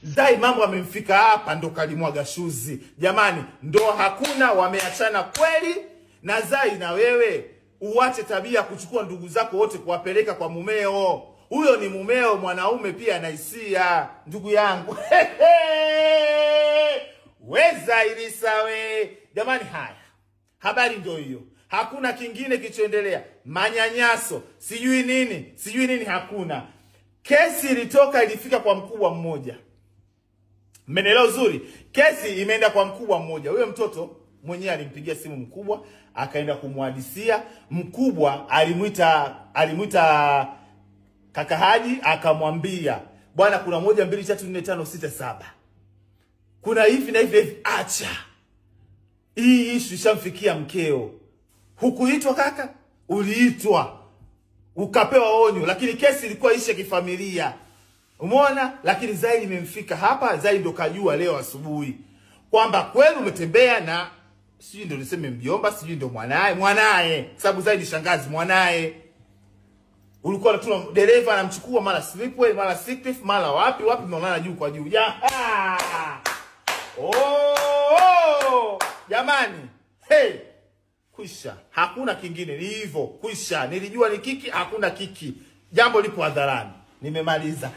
Zai mambo amemfika hapa ndo kalimwaga shuzi. Jamani, ndo hakuna, wameachana kweli. Na Zai, na wewe uache tabia kuchukua ndugu zako wote kuwapeleka kwa mumeo. Huyo ni mumeo, mwanaume pia anaisia, ndugu yangu. Weza ilisawe. Jamani, haya habari ndio hiyo. Hakuna kingine kichoendelea. Manyanyaso, sijui nini hakuna. Kesi ilitoka, ilifika kwa mkubwa mmoja. Mmenelewa uzuri? Kesi imeenda kwa mkubwa mmoja. Huyo mtoto mwenyewe alimpigia simu mkubwa, akaenda kumhadisia. Mkubwa alimuita kaka Haji, akamwambia, "Bwana, kuna 1 2 3 4 5 6 7. Kuna hivi na hivi, acha. Hii issue ishamfikia mkeo. Hukuitwa kaka, uliitwa. Ukapewa onyo, lakini kesi ilikuwa ishe kifamilia." Umeona? Lakini Zai imemfika hapa. Zai ndo kajua leo asubuhi kwamba kweli umetembea na sijui ndo niseme mjomba, sijui ndo mwanae, sababu Zai ni shangazi, mwanae. Ulikuwa tu dereva anamchukua mara Slipway, mara Siktif, mara wapi mnaonana juu kwa juu. Jamani, hey, kwisha. Hakuna kingine, ni hivyo, kwisha. Nilijua ni kiki, hakuna kiki. Jambo lipo hadharani. Nimemaliza.